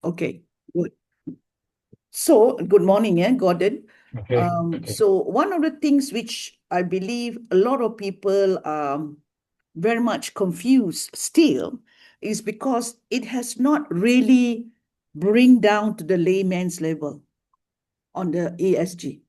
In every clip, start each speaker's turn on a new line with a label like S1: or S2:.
S1: Okay, good. So, good morning, Gordon.
S2: Okay, okay.
S1: So one of the things which I believe a lot of people very much confused still is because it has not really bring down to the layman's level on the ESG.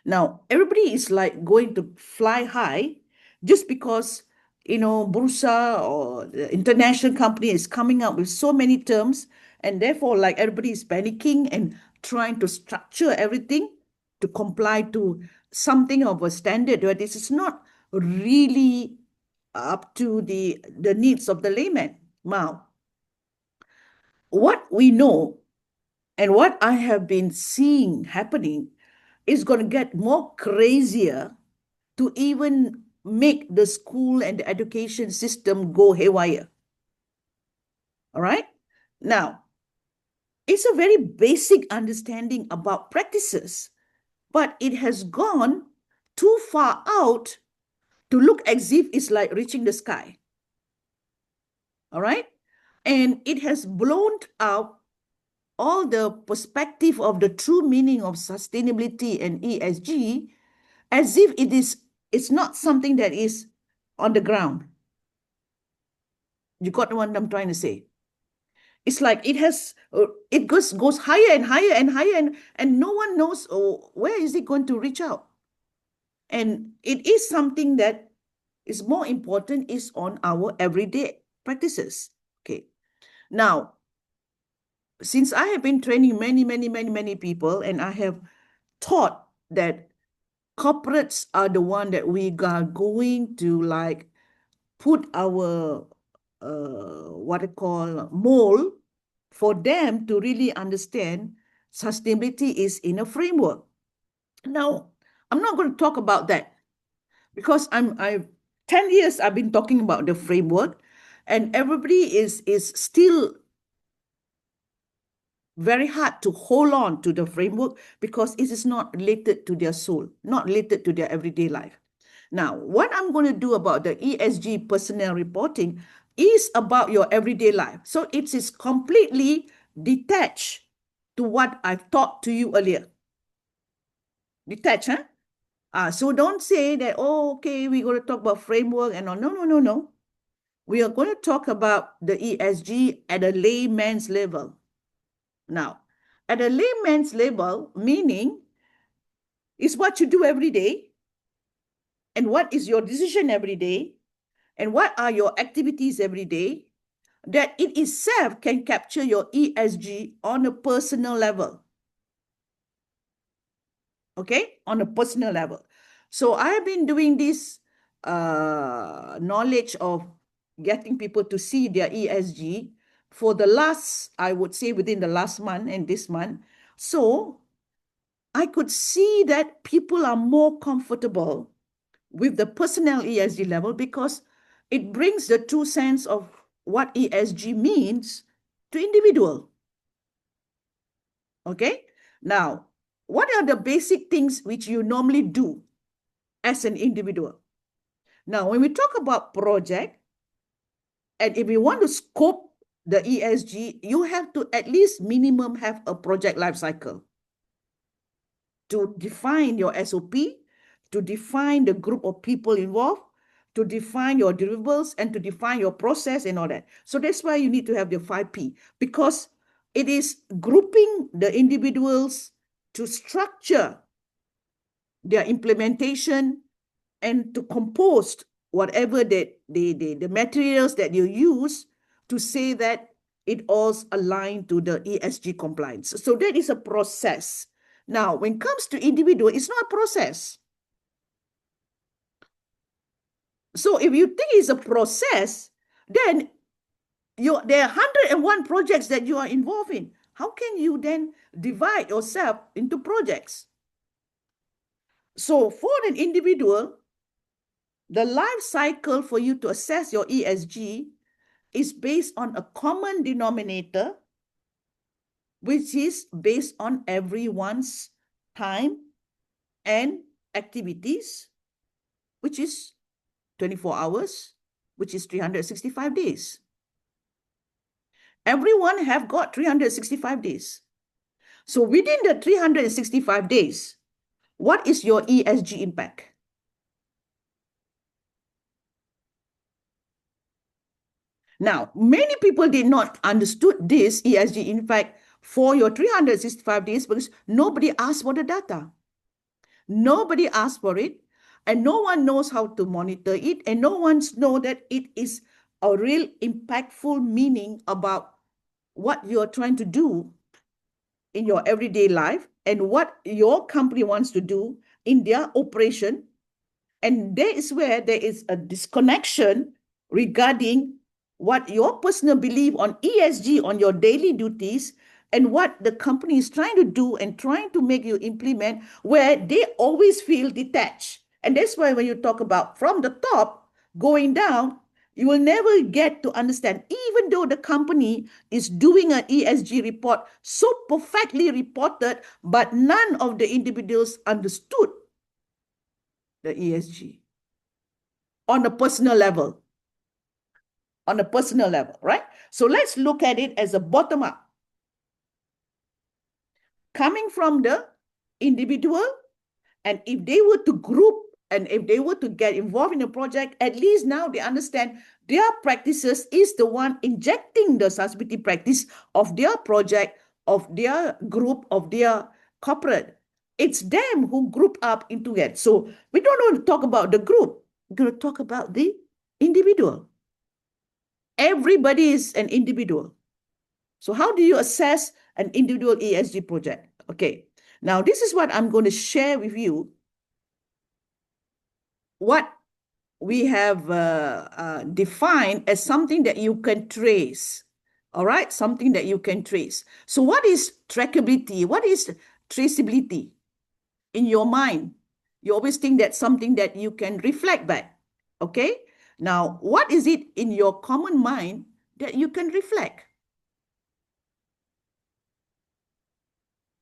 S1: Now, everybody is like going to fly high just because, Bursa or the international company is coming up with so many terms, and therefore, like everybody is panicking and trying to structure everything to comply to something of a standard where this is not really up to the needs of the layman. Now, what we know and what I have been seeing happening is going to get more crazier to even make the school and the education system go haywire. All right? Now, it's a very basic understanding about practices, but it has gone too far out to look as if it's like reaching the sky. All right? And it has blown out all the perspective of the true meaning of sustainability and ESG as if it's not something that is on the ground. You got what I'm trying to say? It's like it goes higher and higher and higher, and no one knows where is it going to reach out. And it is something that is more important is on our everyday practices. Okay. Now, since I have been training many people, and I have taught that corporates are the one that we are going to like put our what I call mold for them to really understand sustainability is in a framework. Now, I'm not going to talk about that because I 10 years I've been talking about the framework, and everybody is still very hard to hold on to the framework because it is not related to their soul, not related to their everyday life. Now, what I'm going to do about the ESG personnel reporting is about your everyday life. So it is completely detached to what I've taught to you earlier. Detached, huh? So don't say that, oh, okay, we're going to talk about framework and all. No. We are going to talk about the ESG at a layman's level. Now, at a layman's level, meaning is what you do every day and what is your decision every day and what are your activities every day, that it itself can capture your ESG on a personal level. Okay? On a personal level. So I have been doing this knowledge of getting people to see their ESG for the last, I would say within the last month and this month. So I could see that people are more comfortable with the personal ESG level because it brings the true sense of what ESG means to individual. Okay? Now, what are the basic things which you normally do as an individual? Now, when we talk about project, and if you want to scope the ESG, you have to at least minimum have a project life cycle to define your SOP, to define the group of people involved, to define your deliverables, and to define your process and all that. So that's why you need to have the 5P, because it is grouping the individuals to structure their implementation and to compose whatever the materials that you use to say that it all aligned to the ESG compliance. So that is a process. Now, when it comes to individual, it's not a process. So if you think it's a process, then there are 101 projects that you are involved in. How can you then divide yourself into projects? So for an individual, the life cycle for you to assess your ESG is based on a common denominator, which is based on everyone's time and activities, which is 24 hours, which is 365 days. Everyone have got 365 days. So within the 365 days, what is your ESG impact? Now, many people did not understood this ESG impact for your 365 days because nobody asked for the data. Nobody asked for it, and no one knows how to monitor it, and no one knows that it is a real impactful meaning about what you're trying to do in your everyday life and what your company wants to do in their operation. And that is where there is a disconnection regarding what your personal belief on ESG, on your daily duties, and what the company is trying to do and trying to make you implement, where they always feel detached. And that's why when you talk about from the top going down, you will never get to understand, even though the company is doing an ESG report so perfectly reported, but none of the individuals understood the ESG on a personal level. On a personal level, right? So let's look at it as a bottom up. Coming from the individual, and if they were to group and if they were to get involved in a project, at least now they understand their practices is the one injecting the sustainability practice of their project, of their group, of their corporate. It's them who group up into it. So we don't want to talk about the group. We're going to talk about the individual. Everybody is an individual. So how do you assess an individual ESG project? Okay, now this is what I'm going to share with you. What we have defined as something that you can trace. All right, something that you can trace. So what is trackability? What is traceability? In your mind, you always think that's something that you can reflect back. Okay, now what is it in your common mind that you can reflect?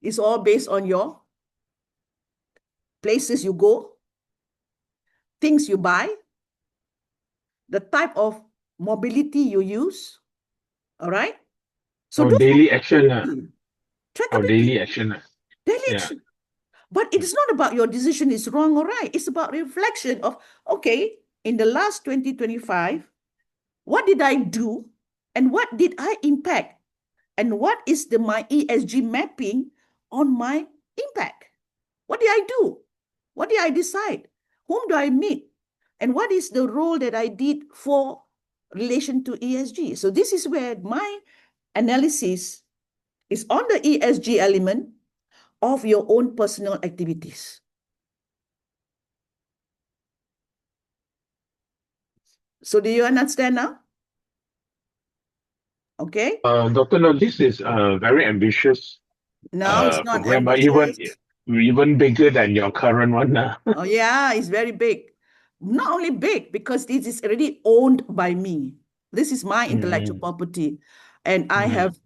S1: It's all based on your places you go, things you buy, the type of mobility you use. All right. So
S2: Our
S1: those
S2: daily
S1: are
S2: action, our
S1: trackability,
S2: daily action.
S1: daily
S2: Yeah.
S1: action. But it is not about your decision is wrong or right. It's about reflection of, okay, in the last 2025, what did I do and what did I impact? And what is my ESG mapping on my impact? What did I do? What did I decide? Whom do I meet? And what is the role that I did for relation to ESG? So this is where my analysis is on the ESG element of your own personal activities. So do you understand now? Okay.
S2: Dr. No, this is a very ambitious
S1: No, it's not
S2: program, but even
S1: ambitious.
S2: even bigger than your current one now.
S1: Oh, yeah, it's very big. Not only big, because this is already owned by me. This is my intellectual
S2: Mm,
S1: property. And I
S2: mm,
S1: have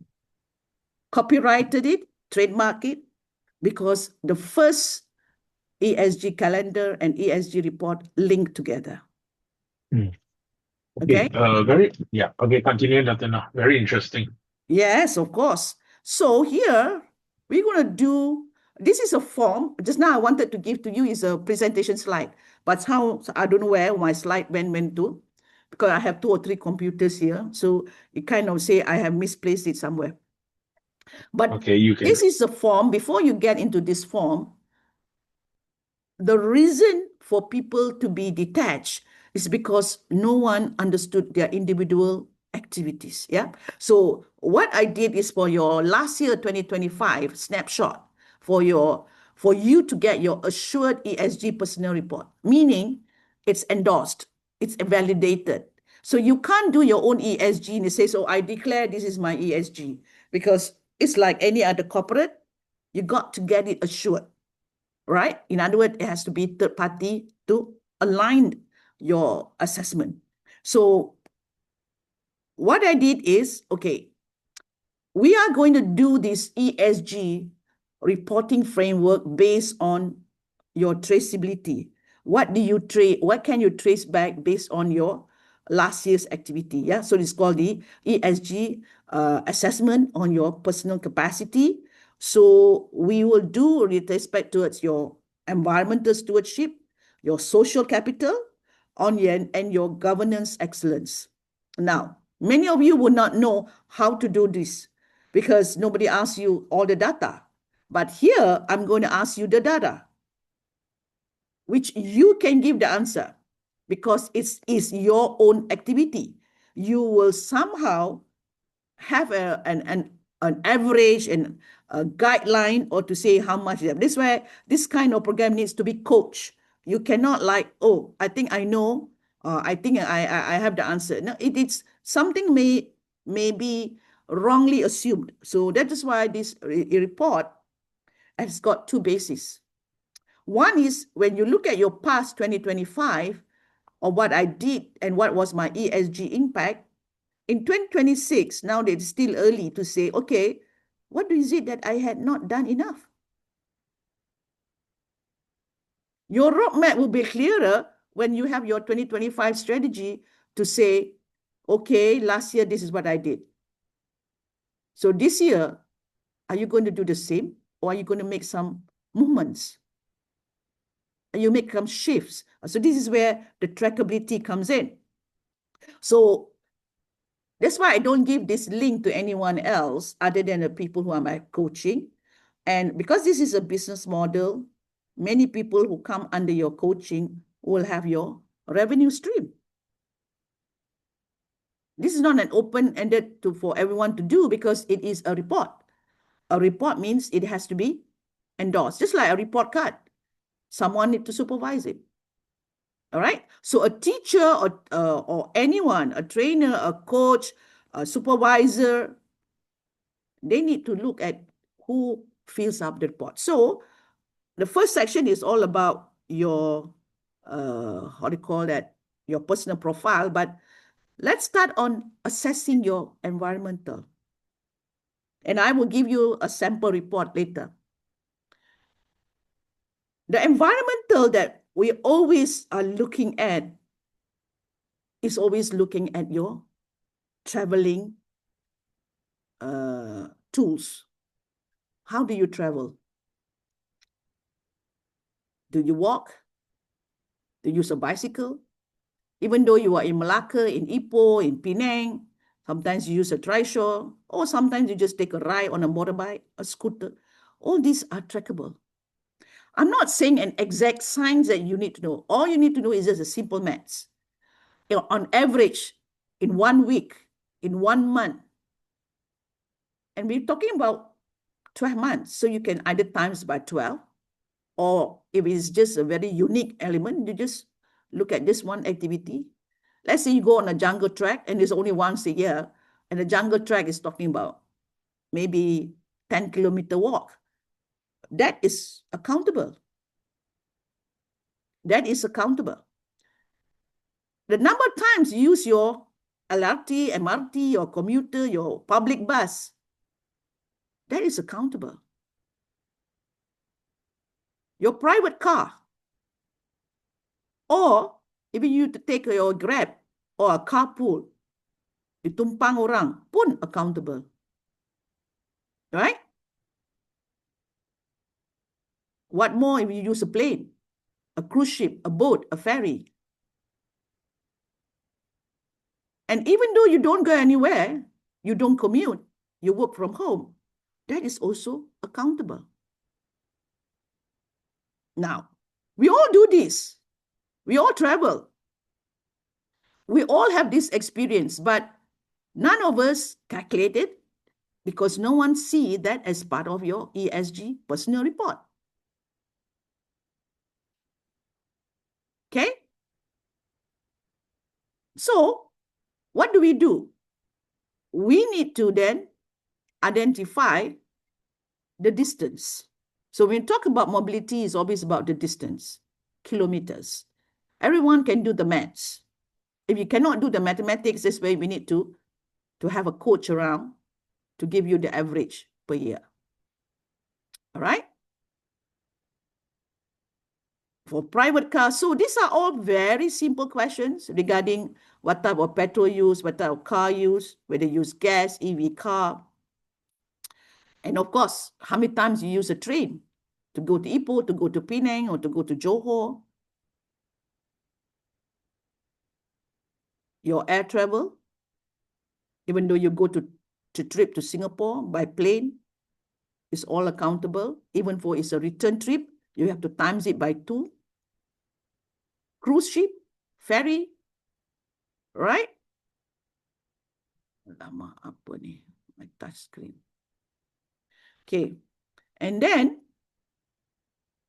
S1: copyrighted it, trademarked it, because the first ESG calendar and ESG report link together.
S2: mm. Okay.
S1: Okay?
S2: Yeah. Okay. Continue, Dr. No. Very interesting.
S1: Yes, of course. So here we're going to do, this is a form. Just now I wanted to give to you is a presentation slide, but how, I don't know where my slide went to, because I have 2 or 3 computers here. So it kind of say I have misplaced it somewhere. But
S2: Okay, you can.
S1: this is a form. Before you get into this form, the reason for people to be detached is because no one understood their individual activities. Yeah. So what I did is for your last year 2025 snapshot for you to get your assured ESG personal report, meaning it's endorsed, it's validated. So you can't do your own ESG and say, so I declare this is my ESG, because it's like any other corporate, you got to get it assured, right? In other words, it has to be third party to align your assessment. So what I did is, okay, we are going to do this ESG reporting framework based on your traceability. What can you trace back based on your last year's activity? Yeah, so it's called the ESG assessment on your personal capacity. So we will do with respect towards your environmental stewardship, your social capital, and your governance excellence. Now, many of you would not know how to do this because nobody asks you all the data. But here, I'm going to ask you the data, which you can give the answer because it is your own activity. You will somehow have an average and a guideline or to say how much. This is where this kind of program needs to be coached. You cannot like, oh, I think I know, I think I have the answer. No, it's something may be wrongly assumed. So that is why this report has got two bases. One is when you look at your past 2025 or what I did and what was my ESG impact, in 2026, now that it's still early to say, okay, what is it that I had not done enough? Your roadmap will be clearer when you have your 2025 strategy to say, okay, last year, this is what I did. So this year, are you going to do the same or are you going to make some movements? You make some shifts. So this is where the trackability comes in. So that's why I don't give this link to anyone else other than the people who are my coaching. And because this is a business model, many people who come under your coaching will have your revenue stream. This is not an open-ended for everyone to do because it is a report. A report means it has to be endorsed, just like a report card. Someone needs to supervise it. All right. So a teacher or anyone, a trainer, a coach, a supervisor, they need to look at who fills up the report. So the first section is all about your, how do you call that, your personal profile. But let's start on assessing your environmental. And I will give you a sample report later. The environmental that we always are looking at is always looking at your traveling tools. How do you travel? Do you walk? Do you use a bicycle? Even though you are in Malacca, in Ipoh, in Penang, sometimes you use a trishaw, or sometimes you just take a ride on a motorbike, a scooter. All these are trackable. I'm not saying an exact science that you need to know. All you need to know is just a simple maths. You know, on average, in 1 week, in 1 month, and we're talking about 12 months, so you can either times by 12, or if it's just a very unique element, you just look at this one activity. Let's say you go on a jungle trek and it's only once a year, and the jungle trek is talking about maybe 10-kilometer walk. That is accountable. That is accountable. The number of times you use your LRT, MRT, your commuter, your public bus, that is accountable. Your private car, or if you take your Grab or a carpool, ditumpang orang pun accountable. Right? What more if you use a plane, a cruise ship, a boat, a ferry? And even though you don't go anywhere, you don't commute, you work from home, that is also accountable. Now, we all do this. We all travel. We all have this experience, but none of us calculate it because no one sees that as part of your ESG personal report. Okay? So, what do? We need to then identify the distance. So when we talk about mobility, it's always about the distance, kilometers. Everyone can do the maths. If you cannot do the mathematics, this way we need to have a coach around to give you the average per year. All right? For private cars, so these are all very simple questions regarding what type of petrol use, what type of car use, whether you use gas, EV car. And of course, how many times you use a train to go to Ipoh, to go to Penang, or to go to Johor. Your air travel, even though you go to trip to Singapore by plane, is all accountable. Even for it's a return trip, you have to times it by 2. Cruise ship, ferry, right? Lama apa ni? My touch screen. Okay. And then,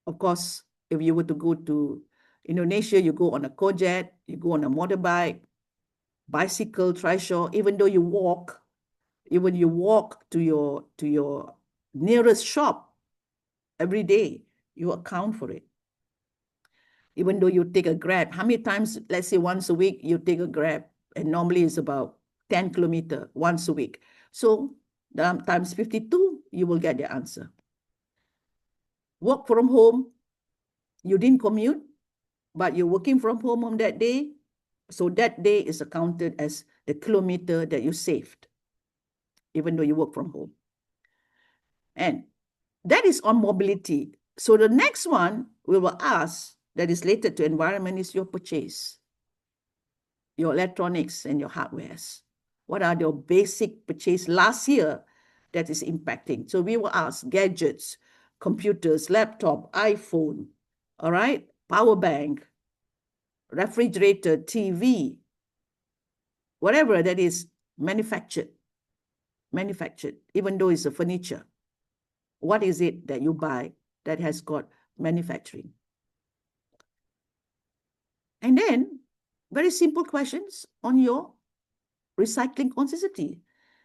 S1: of course, if you were to go to Indonesia, you go on a cojet, you go on a motorbike, bicycle, trishaw, even though you walk, even you walk to your nearest shop every day, you account for it. Even though you take a Grab, how many times, let's say once a week, you take a Grab, and normally it's about 10 kilometers once a week. So times 52, you will get the answer. Work from home, you didn't commute, but you're working from home on that day. So that day is accounted as the kilometer that you saved, even though you work from home. And that is on mobility. So the next one we will ask that is related to environment is your purchase, your electronics and your hardwares. What are your basic purchase last year that is impacting? So we will ask gadgets, computers, laptop, iPhone, all right, power bank, refrigerator, TV, whatever that is manufactured, even though it's a furniture. What is it that you buy that has got manufacturing? And then very simple questions on your recycling consistency.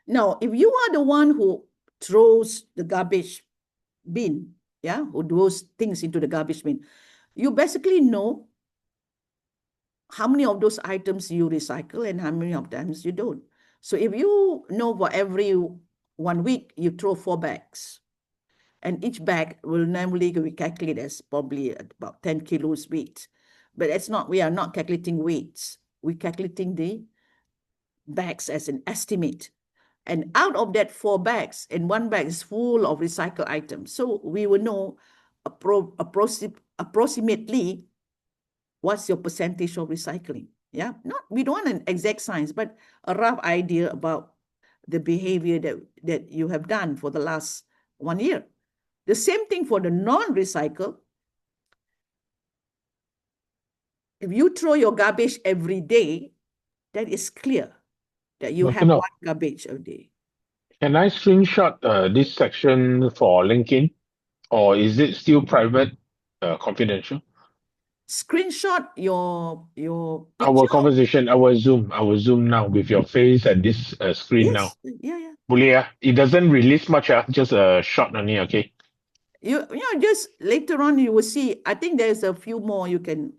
S1: Now, if you are the one who throws the garbage bin, yeah, who throws things into the garbage bin, you basically know how many of those items you recycle and how many of them you don't. So if you know for every 1 week, you throw 4 bags, and each bag will normally be calculated as probably about 10 kilos weight. But it's not, we are not calculating weights. We're calculating the bags as an estimate. And out of that 4 bags, and 1 bag is full of recycled items. So we will know approximately what's your percentage of recycling. Yeah, we don't want an exact science, but a rough idea about the behavior that you have done for the last 1 year. The same thing for the non-recycle. If you throw your garbage every day, that is clear that you have 1 garbage a day.
S2: Can I screenshot this section for LinkedIn, or is it still private, confidential?
S1: Screenshot your
S2: Our
S1: picture.
S2: conversation, our Zoom now with your face and this screen now.
S1: Yes, yeah.
S2: Boleh ah? It doesn't release much, just a shot only, okay?
S1: You know, just later on you will see. I think there's a few more you can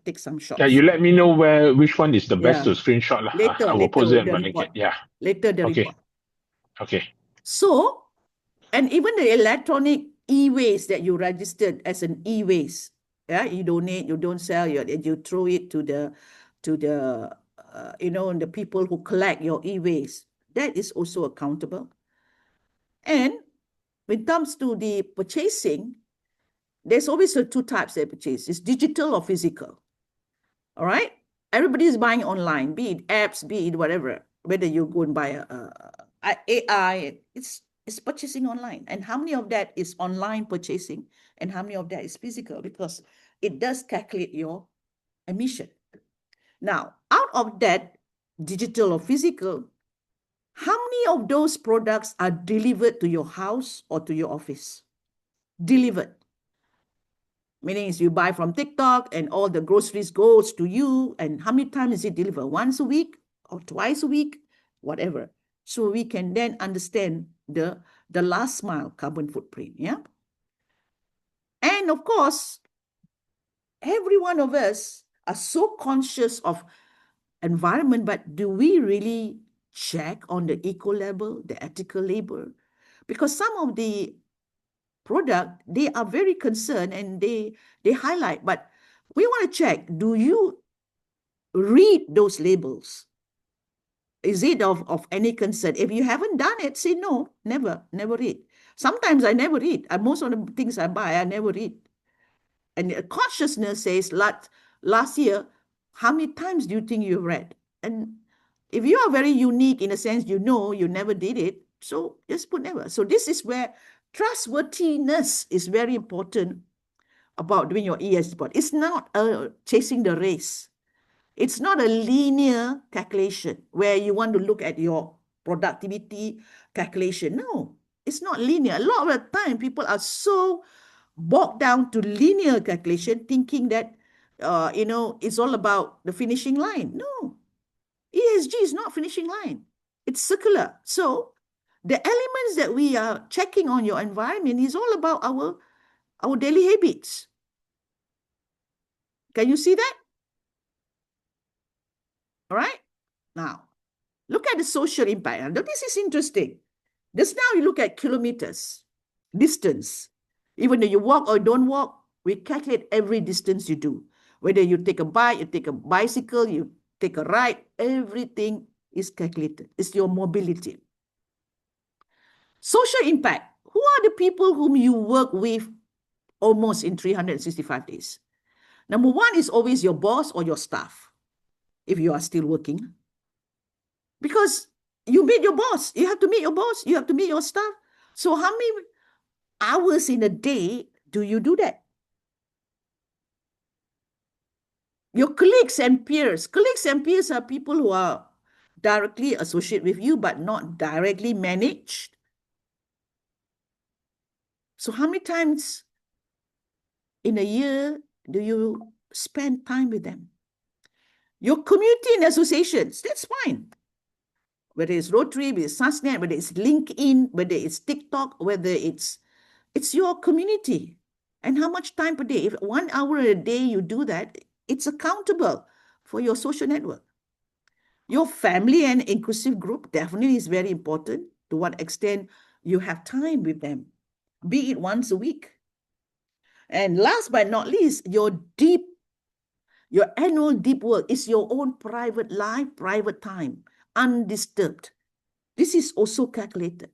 S1: take some shots.
S2: Yeah, you let me know which one is the best to
S1: Yeah.
S2: screenshot lah.
S1: Later,
S2: I will post
S1: with
S2: it
S1: the
S2: on
S1: report.
S2: LinkedIn. Yeah.
S1: Later the
S2: Okay.
S1: report.
S2: Okay.
S1: So, and even the electronic e-waste that you registered as an e-waste, yeah, you donate, you don't sell, you throw it to the the people who collect your e-waste. That is also accountable. And when it comes to the purchasing, there's always the 2 types of purchase. It's digital or physical. All right? Everybody is buying online, be it apps, be it whatever. Whether you go and buy a AI, it's purchasing online. And how many of that is online purchasing and how many of that is physical? Because it does calculate your emission. Now, out of that digital or physical, how many of those products are delivered to your house or to your office? Delivered. Meaning is you buy from TikTok and all the groceries goes to you, and how many times is it delivered? Once a week or twice a week, whatever. So we can then understand the last mile carbon footprint, yeah? And of course, every one of us are so conscious of environment, but do we really check on the eco label, the ethical label? Because some of the product, they are very concerned and they highlight, but we want to check, do you read those labels. Is it of any concern? If you haven't done it, say no, never read. Sometimes I never read. Most of the things I buy, I never read. And consciousness says, last year, how many times do you think you've read? And if you are very unique in a sense, you know you never did it, so just put never. So this is where trustworthiness is very important about doing your ESG report. It's not chasing the race. It's not a linear calculation where you want to look at your productivity calculation. No, it's not linear. A lot of the time, people are so bogged down to linear calculation, thinking that, it's all about the finishing line. No, ESG is not finishing line. It's circular. So the elements that we are checking on your environment is all about our daily habits. Can you see that? All right. Now, look at the social impact. Now, this is interesting. Just now you look at kilometers, distance. Even though you walk or don't walk, we calculate every distance you do. Whether you take a bike, you take a bicycle, you take a ride, everything is calculated. It's your mobility. Social impact. Who are the people whom you work with almost in 365 days? Number one is always your boss or your staff, if you are still working. Because you meet your boss. You have to meet your boss. You have to meet your staff. So how many hours in a day do you do that? Your colleagues and peers. Colleagues and peers are people who are directly associated with you, but not directly managed. So how many times in a year do you spend time with them? Your community and associations, that's fine. Whether it's Rotary, whether it's Susnet, whether it's LinkedIn, whether it's TikTok, whether it's your community. And how much time per day? If 1 hour a day you do that, it's accountable for your social network. Your family and inclusive group definitely is very important. To what extent you have time with them, be it once a week. And last but not least, your annual deep work is your own private life, private time, undisturbed. This is also calculated.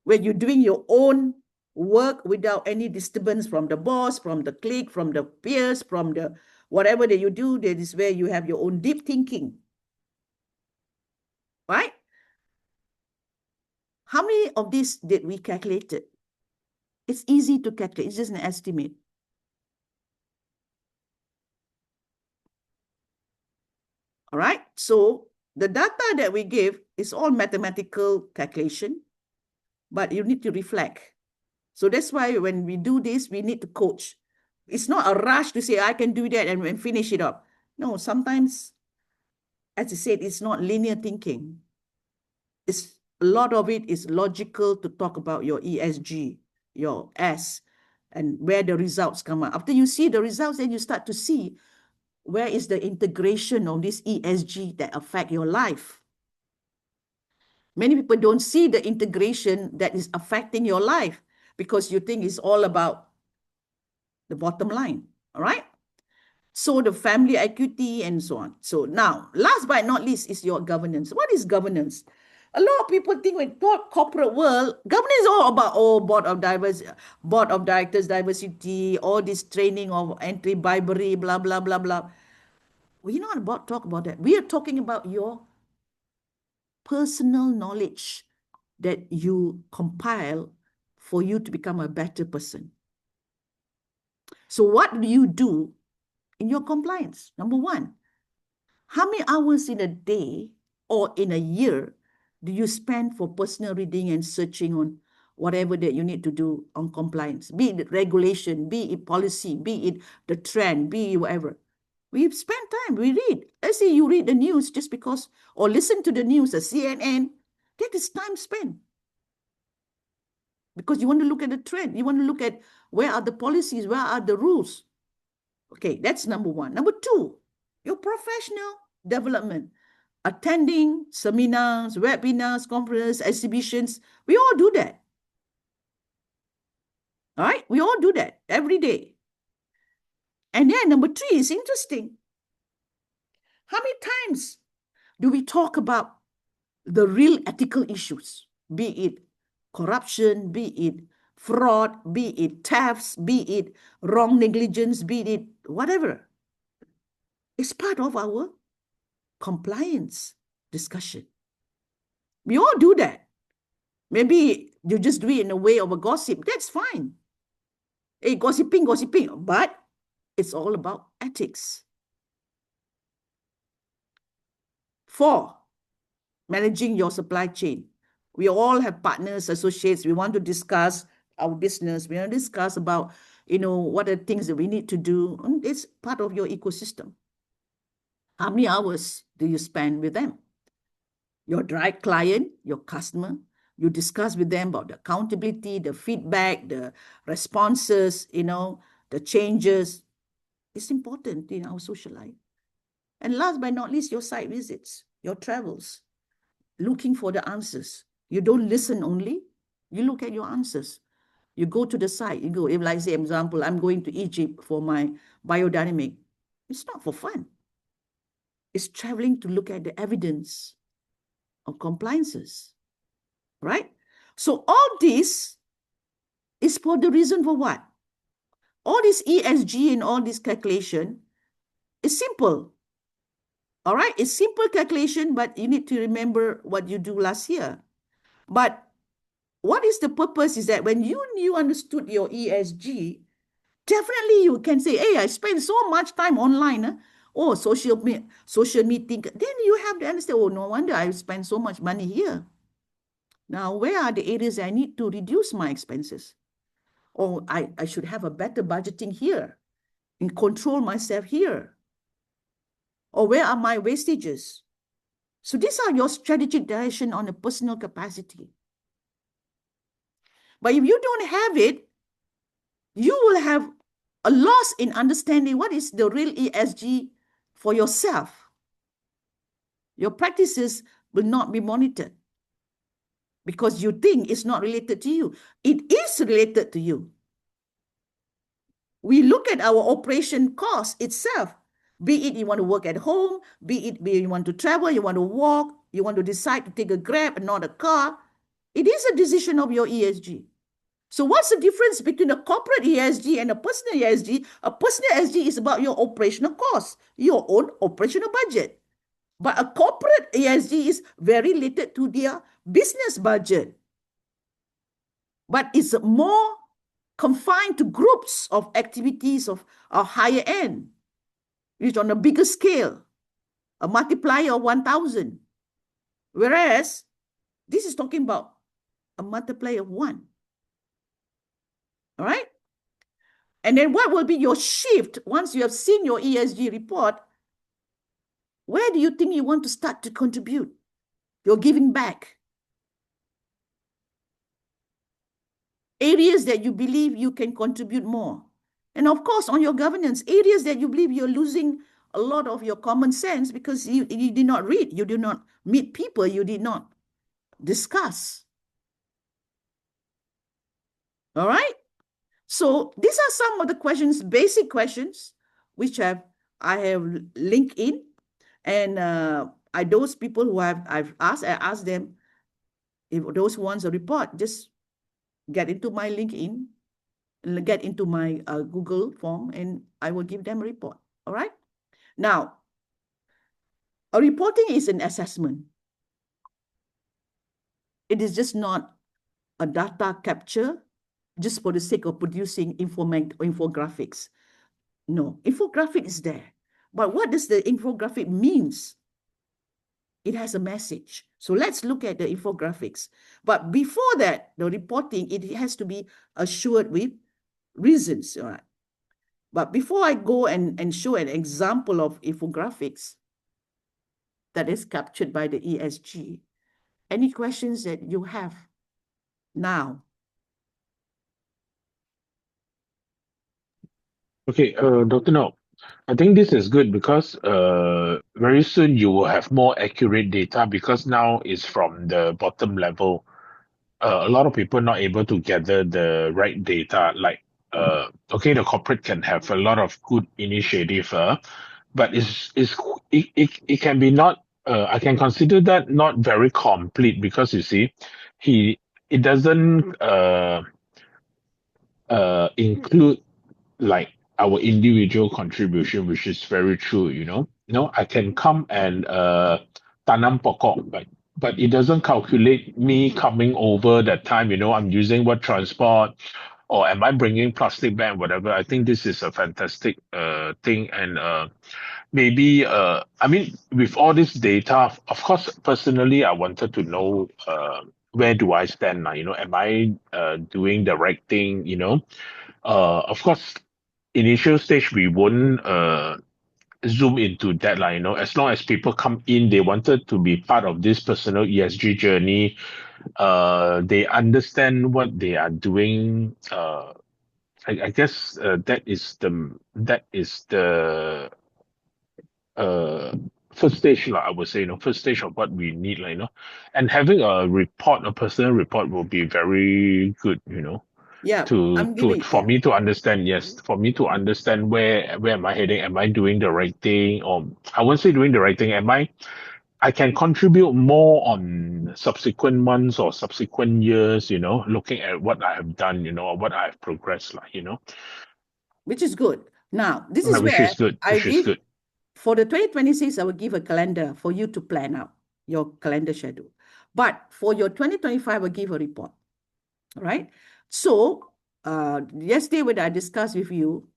S1: Where you're doing your own work without any disturbance from the boss, from the clique, from the peers, from the whatever that you do, that is where you have your own deep thinking. Right? How many of these did we calculate? It's easy to calculate. It's just an estimate. All right? So the data that we give is all mathematical calculation, but you need to reflect. So that's why when we do this, we need to coach. It's not a rush to say, I can do that and finish it up. No, sometimes, as I said, it's not linear thinking. A lot of it is logical to talk about your ESG, your S, and where the results come out. After you see the results, then you start to see where is the integration of this ESG that affect your life. Many people don't see the integration that is affecting your life because you think it's all about the bottom line, all right? So the family equity and so on. So now, last but not least is your governance. What is governance? A lot of people think when talk corporate world, governance is all about board of directors diversity, all this training of anti-bribery, blah blah blah blah. We're not about talk about that. We are talking about your personal knowledge that you compile for you to become a better person. So what do you do in your compliance? Number one, how many hours in a day or in a year do you spend for personal reading and searching on whatever that you need to do on compliance, be it regulation, be it policy, be it the trend, be it whatever. We spend time, we read. Let's say you read the news just because, or listen to the news, the CNN, that is time spent. Because you want to look at the trend, you want to look at where are the policies, where are the rules. Okay, that's number one. Number two, your professional development. Attending seminars, webinars, conferences, exhibitions. We all do that. All right? We all do that every day. And then number three is interesting. How many times do we talk about the real ethical issues, be it corruption, be it fraud, be it thefts, be it wrong negligence, be it whatever? It's part of our compliance discussion. We all do that. Maybe you just do it in a way of a gossip. That's fine. Hey, gossiping, gossiping. But it's all about ethics. 4, managing your supply chain. We all have partners, associates. We want to discuss our business. We want to discuss about, what are the things that we need to do. And it's part of your ecosystem. How many hours do you spend with them? Your direct client, your customer, you discuss with them about the accountability, the feedback, the responses, the changes. It's important in our social life. And last but not least, your site visits, your travels, looking for the answers. You don't listen only, you look at your answers. You go to the site, you go, if like say, example, I'm going to Egypt for my biodynamic. It's not for fun. It's traveling to look at the evidence of compliances, right? So all this is for the reason for what? All this ESG and all this calculation is simple. All right, it's simple calculation, but you need to remember what you do last year. But what is the purpose is that when you understood your ESG, definitely you can say, hey, I spend so much time online. Oh, social meeting. Then you have to understand, oh, no wonder I spend so much money here. Now, where are the areas I need to reduce my expenses? Or I should have a better budgeting here and control myself here. Or where are my wastages? So these are your strategic direction on a personal capacity. But if you don't have it, you will have a loss in understanding what is the real ESG for yourself. Your practices will not be monitored because you think it's not related to you. It is related to you. We look at our operation cost itself, be it you want to work at home, be it you want to travel, you want to walk, you want to decide to take a Grab and not a car. It is a decision of your ESG. So what's the difference between a corporate ESG and a personal ESG? A personal ESG is about your operational costs, your own operational budget. But a corporate ESG is very related to their business budget. But it's more confined to groups of activities of a higher end, which on a bigger scale, a multiplier of 1,000. Whereas this is talking about a multiplier of 1. All right? And then what will be your shift once you have seen your ESG report? Where do you think you want to start to contribute? You're giving back. Areas that you believe you can contribute more. And of course, on your governance, areas that you believe you're losing a lot of your common sense because you did not read, you did not meet people, you did not discuss. All right? So these are some of the questions, basic questions, which I have linked in. And those people who I've asked, I asked them, if those who wants a report, just get into my LinkedIn, get into my Google form, and I will give them a report. All right? Now, a reporting is an assessment. It is just not a data capture just for the sake of producing infographics. No, infographic is there. But what does the infographic means? It has a message. So let's look at the infographics. But before that, the reporting, it has to be assured with reasons. All right. But before I go and show an example of infographics that is captured by the ESG, any questions that you have now?
S2: Okay, Dr. No, I think this is good because very soon you will have more accurate data because now it's from the bottom level. A lot of people not able to gather the right data. Like, okay, the corporate can have a lot of good initiative, but it can be not. I can consider that not very complete because you see, he it doesn't include like our individual contribution, which is very true, you know. I can come and tanam pokok, but it doesn't calculate me coming over that time, I'm using what transport or am I bringing plastic bag, whatever. I think this is a fantastic thing. And maybe I mean, with all this data, of course, personally, I wanted to know where do I stand now, am I doing the right thing, of course, initial stage we won't zoom into that, like, as long as people come in, they wanted to be part of this personal ESG journey, they understand what they are doing. I guess that is the uh first stage, like I would say, first stage of what we need, like, and having a personal report will be very good,
S1: Yeah,
S2: to
S1: I'm
S2: to
S1: giving,
S2: for
S1: yeah,
S2: me to understand, yes, for me to understand where am I heading, am I doing the right thing, or I won't say doing the right thing, I can contribute more on subsequent months or subsequent years, looking at what I have done, or what I have progressed, like,
S1: which is good. Now, this is
S2: which is
S1: where
S2: good,
S1: I
S2: which is
S1: give,
S2: good.
S1: for the 2026, I will give a calendar for you to plan out your calendar schedule. But for your 2025, I will give a report. All right. So, yesterday when I discussed with you,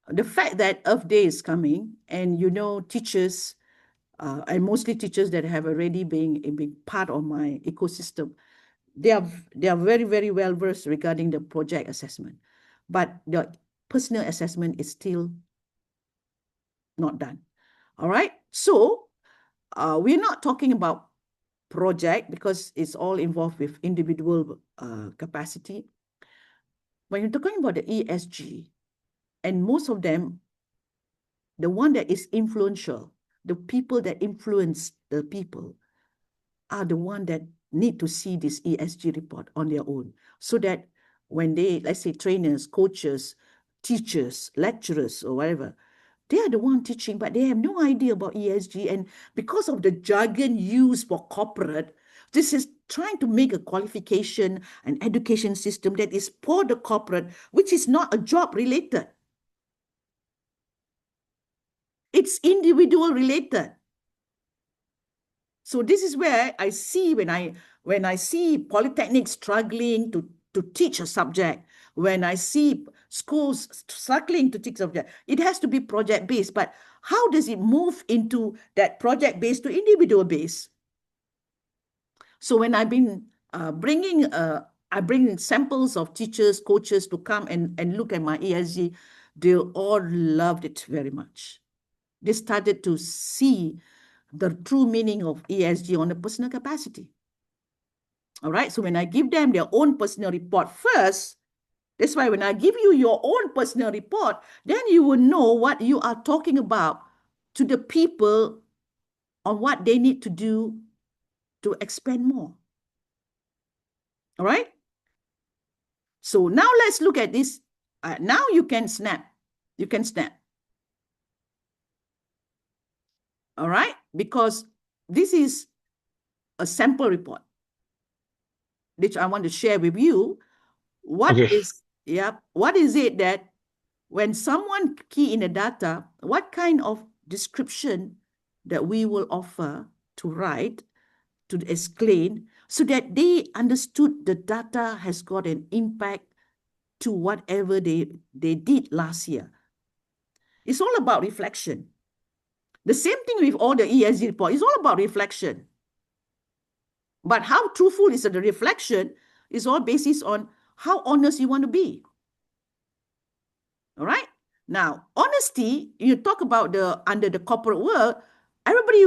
S1: the fact that Earth Day is coming, and teachers, and mostly teachers that have already been part of my ecosystem, they are very, very well versed regarding the project assessment, but the personal assessment is still not done. All right. So we're not talking about project because it's all involved with individual capacity. When you're talking about the ESG, and most of them, the one that is influential, the people that influence the people, are the one that need to see this ESG report on their own, so that when they, let's say, trainers, coaches, teachers, lecturers, or whatever, they are the one teaching, but they have no idea about ESG. And because of the jargon used for corporate, this is trying to make a qualification and education system that is for the corporate, which is not a job related. It's individual related. So this is where I see, when I see polytechnics struggling to teach a subject, when I see schools struggling to teach a subject, it has to be project based. But how does it move into that project based to individual based? So when I've been I bring samples of teachers, coaches to come and look at my ESG, they all loved it very much. They started to see the true meaning of ESG on a personal capacity. All right. So when I give them their own personal report first, that's why when I give you your own personal report, then you will know what you are talking about to the people on what they need to do to expand more. All right. So now let's look at this. Now you can snap. You can snap. All right. Because this is a sample report, which I want to share with you. What
S2: Okay.
S1: is it that when someone key in the data, what kind of description that we will offer to write, to explain, so that they understood the data has got an impact to whatever they did last year. It's all about reflection. The same thing with all the ESG report. It's all about reflection. But how truthful is the reflection is all basis on how honest you want to be. All right. Now, honesty, you talk about under the corporate world, everybody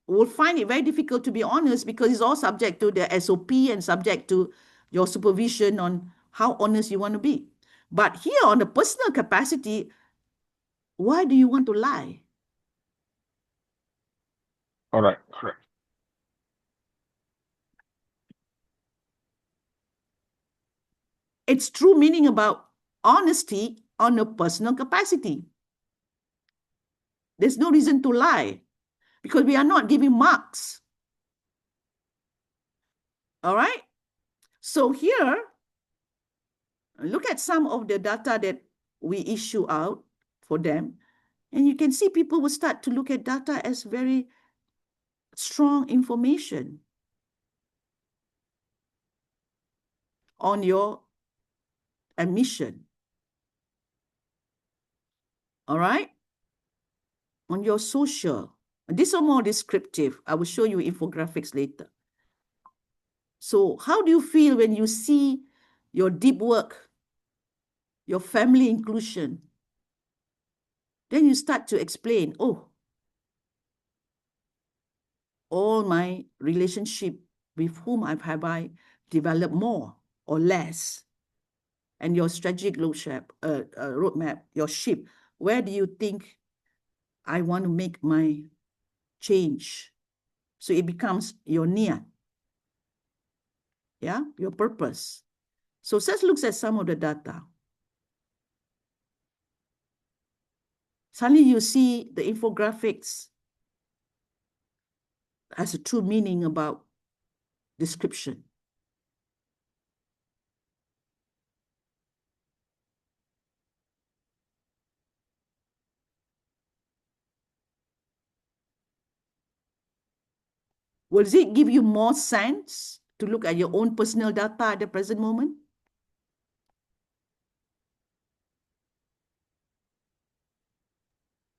S1: will find it very difficult to be honest because it's all subject to the SOP and subject to your supervision on how honest you want to be. But here on the personal capacity, why do you want to lie?
S2: All right. All right.
S1: It's true meaning about honesty on a personal capacity. There's no reason to lie because we are not giving marks. All right? So here, look at some of the data that we issue out for them. And you can see people will start to look at data as very strong information on your admission. All right? On your social. These are more descriptive. I will show you infographics later. So how do you feel when you see your deep work, your family inclusion? Then you start to explain, oh, all my relationship with whom have I developed more or less? And your strategic roadmap, your ship, where do you think I want to make my change? So it becomes your niyat, yeah, your purpose. So let's look at some of the data. Suddenly you see the infographics has a true meaning about description. Will it give you more sense to look at your own personal data at the present moment?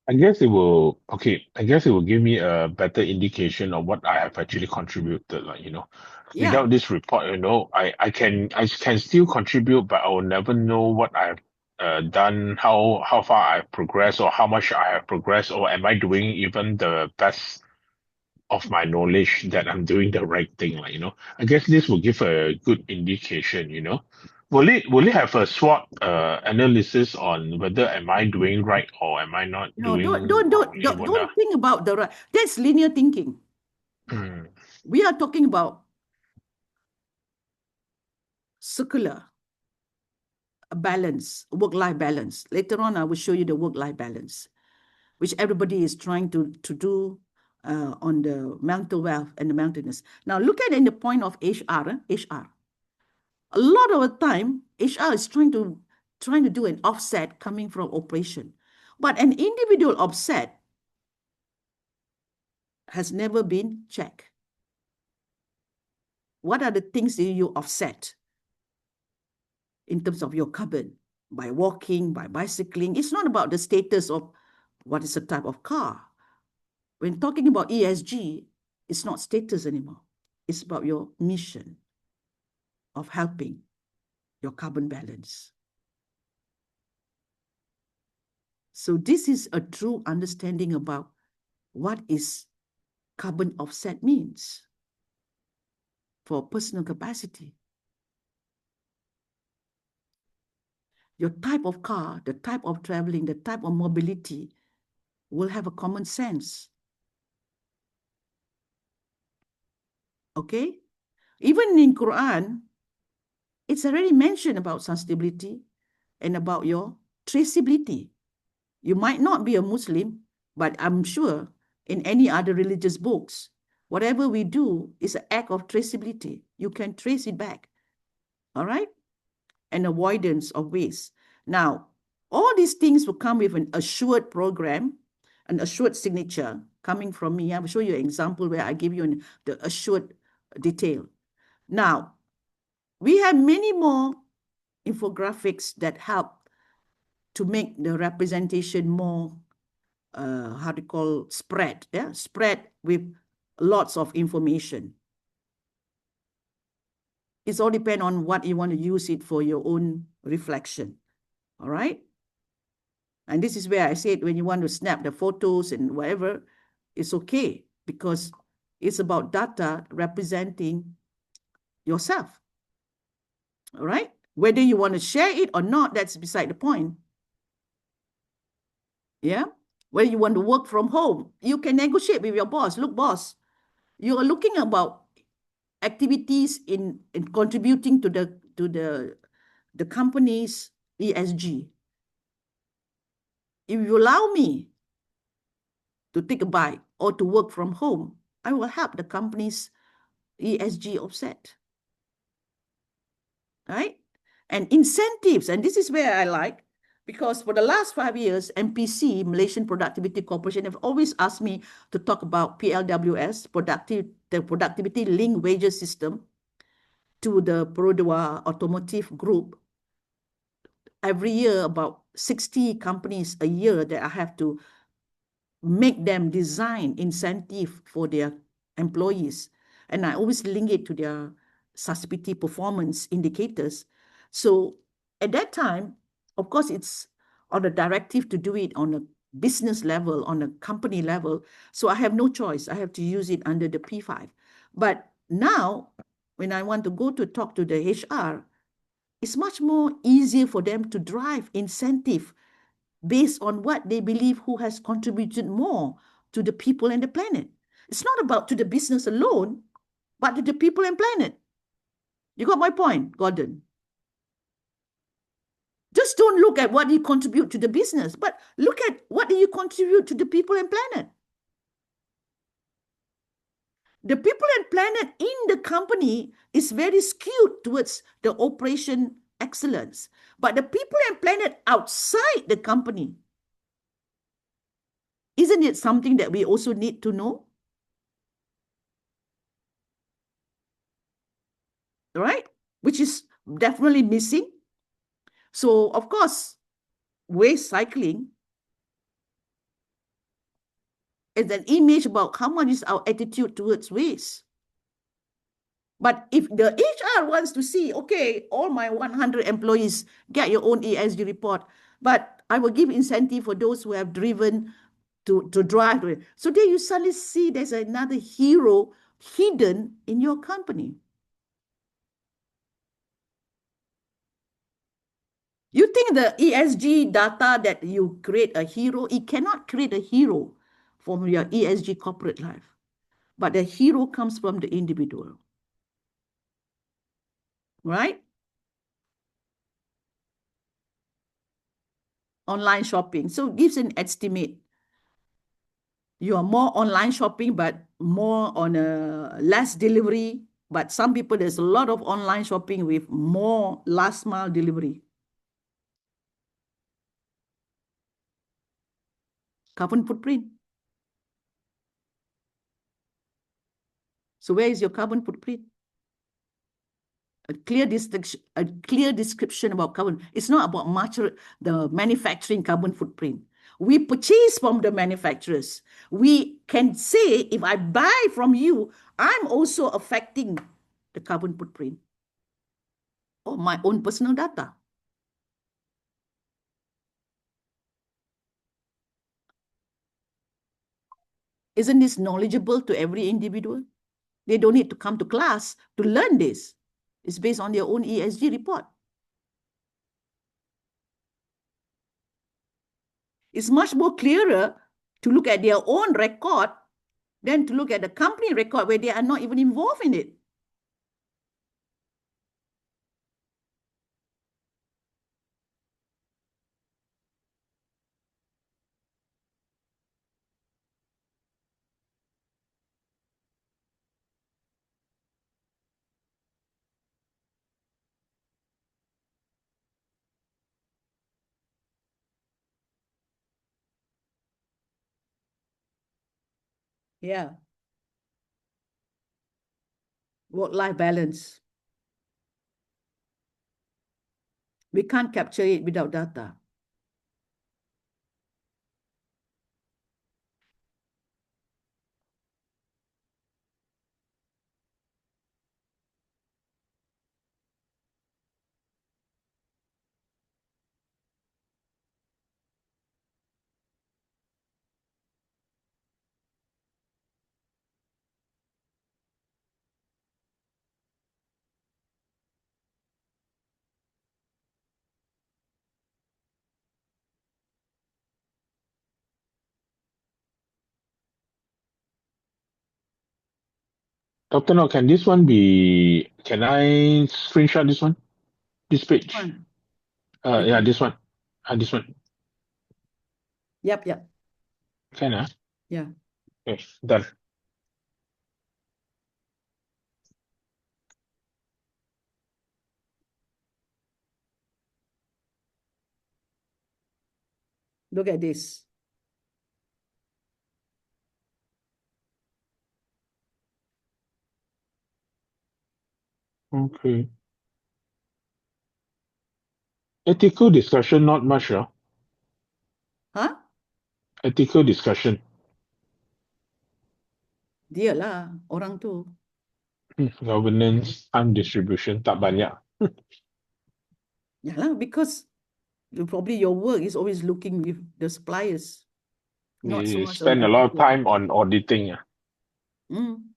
S2: I guess it will, okay, I guess it will give me a better indication of what I have actually contributed. Like,
S1: Yeah.
S2: without this report, I can still contribute, but I will never know what I've done, how far I've progressed, or how much I have progressed, or am I doing even the best of my knowledge that I'm doing the right thing. Like, I guess this will give a good indication. Will it have a SWOT analysis on whether am I doing right or am I not
S1: No,
S2: doing wrongly?
S1: don't think about the right. That's linear thinking.
S2: Mm.
S1: We are talking about circular balance, work-life balance. Later on, I will show you the work-life balance, which everybody is trying to do on the mental wealth and the maintenance. Now, look at it in the point of HR. HR. A lot of the time, HR is trying to do an offset coming from operation, but an individual offset has never been checked. What are the things that you offset in terms of your carbon? By walking, by bicycling. It's not about the status of what is the type of car. When talking about ESG, it's not status anymore. It's about your mission of helping your carbon balance. So this is a true understanding about what is carbon offset means for personal capacity. Your type of car, the type of traveling, the type of mobility will have a common sense. Okay? Even in Quran, it's already mentioned about sustainability and about your traceability. You might not be a Muslim, but I'm sure in any other religious books, whatever we do is an act of traceability. You can trace it back. All right? And avoidance of waste. Now, all these things will come with an assured program, an assured signature coming from me. I will show you an example where I give you the assured detail. Now, we have many more infographics that help to make the representation more, how to call, spread, yeah, spread with lots of information. It's all depend on what you want to use it for your own reflection, all right? And this is where I said when you want to snap the photos and whatever, it's okay because it's about data representing yourself, all right? Whether you want to share it or not, that's beside the point. Yeah? Whether you want to work from home, you can negotiate with your boss. Look, boss, you are looking about activities in contributing to the company's ESG. If you allow me to take a bike or to work from home, I will help the company's ESG offset, right? And incentives, and this is where I like, because for the last 5 years, MPC, Malaysian Productivity Corporation, have always asked me to talk about PLWS, the productivity linked wages system, to the Perodua Automotive Group. Every year, about 60 companies a year that I have to make them design incentive for their employees. And I always link it to their sustainability performance indicators. So at that time, of course, it's on a directive to do it on a business level, on a company level. So I have no choice. I have to use it under the P5. But now, when I want to go to talk to the HR, it's much more easier for them to drive incentive based on what they believe who has contributed more to the people and the planet. It's not about to the business alone, but to the people and planet. You got my point, Gordon? Just don't look at what you contribute to the business, but look at what do you contribute to the people and planet. The people and planet in the company is very skewed towards the operation excellence. But the people and planet outside the company, isn't it something that we also need to know? Right? Which is definitely missing. So, of course, waste cycling is an image about how much is our attitude towards waste. But if the HR wants to see, okay, all my 100 employees get your own ESG report, but I will give incentive for those who have driven to drive. So there you suddenly see there's another hero hidden in your company. You think the ESG data that you create a hero, it cannot create a hero from your ESG corporate life. But the hero comes from the individual. Right? Online shopping. So it gives an estimate. You are more online shopping, but more on a less delivery. But some people, there's a lot of online shopping with more last mile delivery. Carbon footprint. So where is your carbon footprint? A clear description about carbon. It's not about much the manufacturing carbon footprint. We purchase from the manufacturers. We can say, if I buy from you, I'm also affecting the carbon footprint of my own personal data. Isn't this knowledgeable to every individual? They don't need to come to class to learn this. It's based on their own ESG report. It's much more clearer to look at their own record than to look at the company record where they are not even involved in it. Yeah. Work-life balance. We can't capture it without data.
S2: Dr. No, can this one be, can I screenshot this one? This page?
S1: Fine.
S2: Yeah, this one. This one.
S1: Yep.
S2: Can I?
S1: Yeah.
S2: Okay, done.
S1: Look at this.
S2: Okay. Ethical discussion, not much,
S1: Huh?
S2: Ethical discussion.
S1: Dia lah orang tu.
S2: Governance, time distribution, tak banyak.
S1: Yeah lah, because probably your work is always looking with the suppliers, not so
S2: We
S1: much on
S2: spend a lot of
S1: ethical.
S2: time on auditing.
S1: Mm.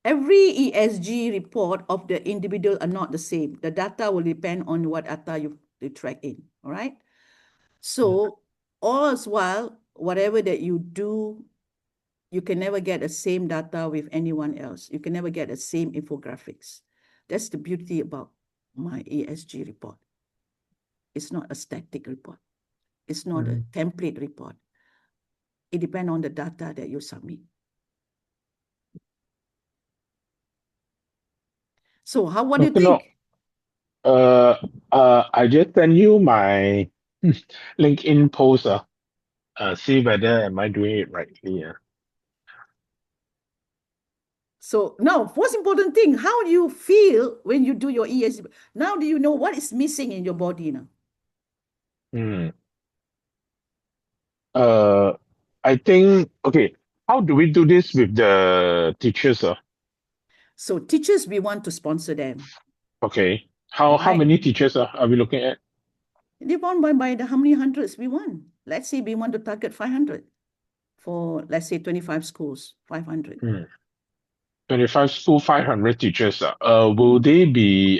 S1: Every ESG report of the individual are not the same. The data will depend on what data you track in. All right. So all as while, whatever that you do, you can never get the same data with anyone else. You can never get the same infographics. That's the beauty about my ESG report. It's not a static report. It's not a template report. It depends on the data that you submit. So what do you
S2: Okay, no.
S1: think?
S2: I just send you my LinkedIn post. See whether am I doing it rightly.
S1: So now, most important thing, how do you feel when you do your ESG? Now, do you know what is missing in your body now?
S2: Hmm. Uh, I think, okay, how do we do this with the teachers?
S1: So teachers, we want to sponsor them.
S2: Okay.
S1: All
S2: How
S1: right.
S2: many teachers are we looking at?
S1: They want by the how many hundreds we want. Let's say we want to target 500 for, let's say, 25 schools, 500.
S2: 25 school, 500 teachers. Will they be,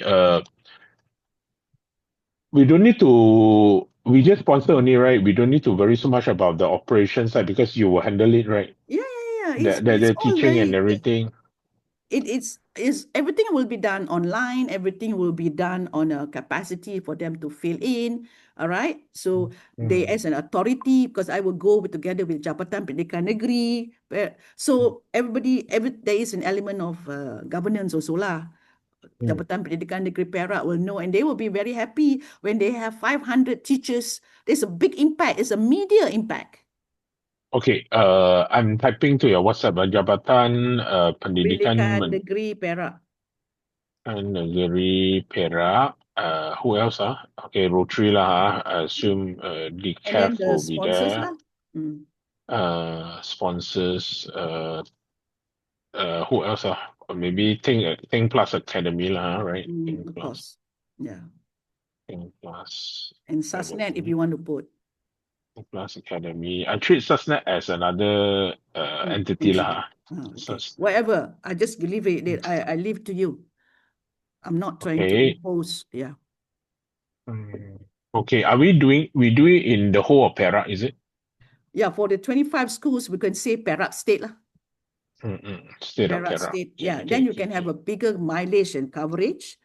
S2: we don't need to, we just sponsor only, right? We don't need to worry so much about the operation side because you will handle it, right?
S1: Yeah. It's
S2: The
S1: all
S2: teaching and
S1: very,
S2: everything.
S1: it's everything will be done online, everything will be done on a capacity for them to fill in. All right. So they,
S2: Mm,
S1: as an authority, because I will go together with Jabatan Pendidikan Negeri. So there is an element of governance also lah.
S2: mm.
S1: Jabatan Pendidikan Negeri Perak will know, and they will be very happy when they have 500 teachers. There's a big impact. It's a media impact.
S2: Okay, I'm typing to your WhatsApp, Jabatan Pendidikan
S1: Pendidikan Negeri Perak.
S2: Negeri Perak. Who else? Okay, Rotary lah. I assume
S1: And then
S2: DCAF
S1: the
S2: will be
S1: sponsors
S2: there.
S1: lah. Mm.
S2: Sponsors. Who else? Maybe Think Plus Academy lah, right? Think
S1: Of
S2: Plus.
S1: course. Yeah.
S2: Think Plus
S1: And Susnet, if
S2: Academy.
S1: you want to put.
S2: Think Plus Academy. I treat Susnet as another entity
S1: Entity.
S2: lah.
S1: Okay.
S2: Susnet.
S1: Whatever. I just leave it. I leave to you. I'm not trying to
S2: Okay.
S1: impose. Yeah.
S2: Okay. We do it in the whole of Perak, is it?
S1: Yeah. For the 25 schools, we can say Perak State lah.
S2: State of
S1: Perak
S2: Perak.
S1: State.
S2: Okay,
S1: Yeah.
S2: okay,
S1: Then you
S2: okay,
S1: can have
S2: okay.
S1: a bigger mileage and coverage.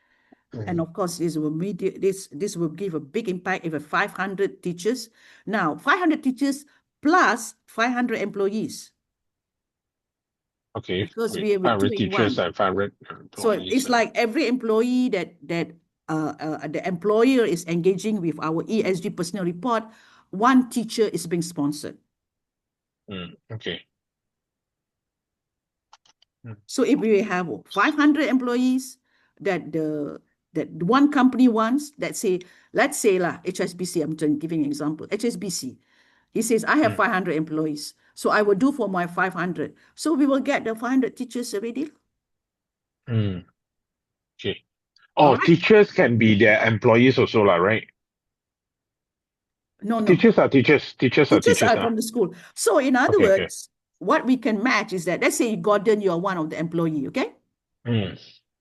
S1: And
S2: Mm.
S1: of course, this will give a big impact if 500 teachers. Now, 500 teachers plus 500 employees,
S2: Okay,
S1: because
S2: wait,
S1: we have a two
S2: 500
S1: in
S2: teachers
S1: one.
S2: and 500
S1: So
S2: employees.
S1: it's like every employee that the employer is engaging with our ESG personal report, one teacher is being sponsored.
S2: Okay.
S1: So if we have 500 employees that one company wants, let's say lah, HSBC, I'm giving an example, HSBC, he says, I have 500 employees, so I will do for my 500. So we will get the 500 teachers already.
S2: Okay.
S1: All
S2: Oh,
S1: right.
S2: teachers can be their employees also, lah, right?
S1: No.
S2: Teachers are teachers. Teachers are
S1: Teachers
S2: teachers.
S1: are from the school. So in other
S2: Okay, okay.
S1: words, what we can match is that, let's say, Gordon, you are one of the employee, okay?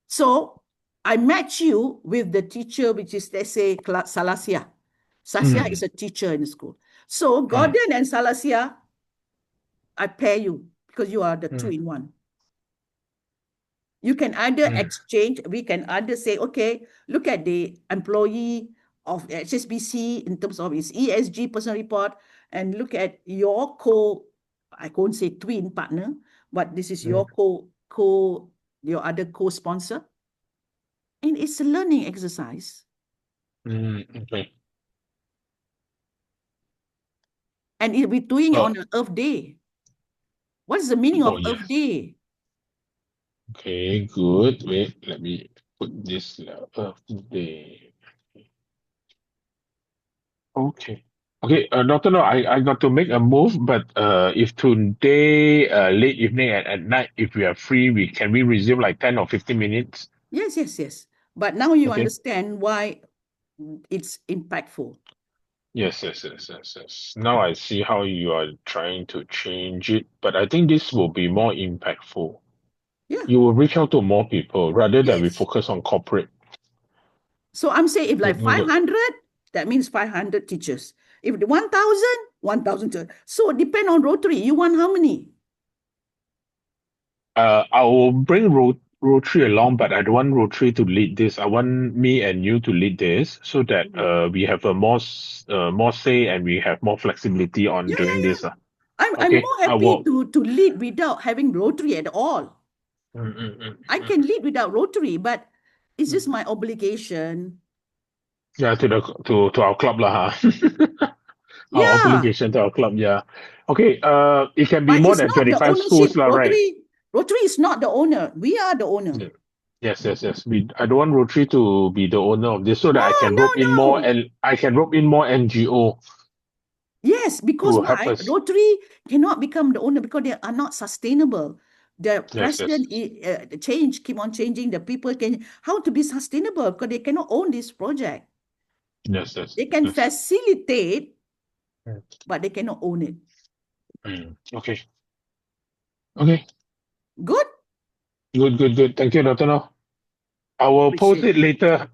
S1: So I match you with the teacher, which is, let's say, Salasia. Saskia is a teacher in the school. So
S2: mm,
S1: Gordon and Salasia, I pair you because you are the two
S2: mm,
S1: in one. You can either
S2: mm,
S1: exchange, we can either say, okay, look at the employee of HSBC in terms of its ESG personal report, and look at your I won't say twin partner, but this is
S2: mm,
S1: your your other co-sponsor. And it's a learning exercise.
S2: okay.
S1: And we're doing it
S2: Oh,
S1: on an Earth Day. What is the meaning
S2: oh
S1: of Earth
S2: yes.
S1: Day?
S2: Okay, good. Wait, let me put this today. Okay. Okay, Doctor, no, I got to make a move, but if today, late evening and at night, if we are free, we resume like 10 or 15 minutes?
S1: Yes, yes, yes. But now you
S2: Okay.
S1: understand why it's impactful.
S2: Yes. Now I see how you are trying to change it, but I think this will be more impactful.
S1: Yeah.
S2: You will reach out to more people rather than we
S1: Yes.
S2: focus on corporate.
S1: So I'm saying if like
S2: Good, good.
S1: 500, that means 500 teachers. If the 1,000, 1,000 teachers. So depend on Rotary. You want how many?
S2: I will bring Rotary along, but I don't want Rotary to lead this. I want me and you to lead this so that we have a more say and we have more flexibility on
S1: Yeah,
S2: doing
S1: yeah,
S2: this.
S1: yeah. I'm
S2: Okay,
S1: more
S2: I
S1: happy
S2: will.
S1: to lead without having Rotary at all.
S2: Mm, mm, mm,
S1: I
S2: mm,
S1: can lead without Rotary, but it's just
S2: mm.
S1: my obligation.
S2: Yeah, to our club lah, huh? Our
S1: Yeah,
S2: obligation to our club. Yeah. Okay. It can be
S1: but
S2: more
S1: it's
S2: than
S1: not the
S2: 25 schools
S1: ownership.
S2: lah, right?
S1: Rotary is not the owner. We are the owner.
S2: Yeah. Yes. I don't want Rotary to be the owner of this, so that
S1: No,
S2: I can
S1: no,
S2: rope in more
S1: no.
S2: and I can rope in more NGO
S1: Yes, because
S2: to help
S1: why?
S2: us.
S1: Rotary cannot become the owner because they are not sustainable. The
S2: Yes.
S1: president change, keep on changing. The people can how to be sustainable because they cannot own this project.
S2: Yes.
S1: They can
S2: Yes.
S1: facilitate,
S2: Mm,
S1: but they cannot own it.
S2: Okay. Okay.
S1: Good?
S2: Good. Thank you, Dr. No. I will post
S1: Appreciate.
S2: it later.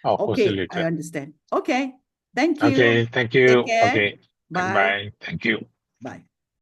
S2: I'll post it
S1: Okay, I
S2: later.
S1: understand. Okay. Thank you.
S2: Okay. Thank
S1: Take
S2: you.
S1: care.
S2: Okay.
S1: Bye.
S2: Bye. Thank you.
S1: Bye.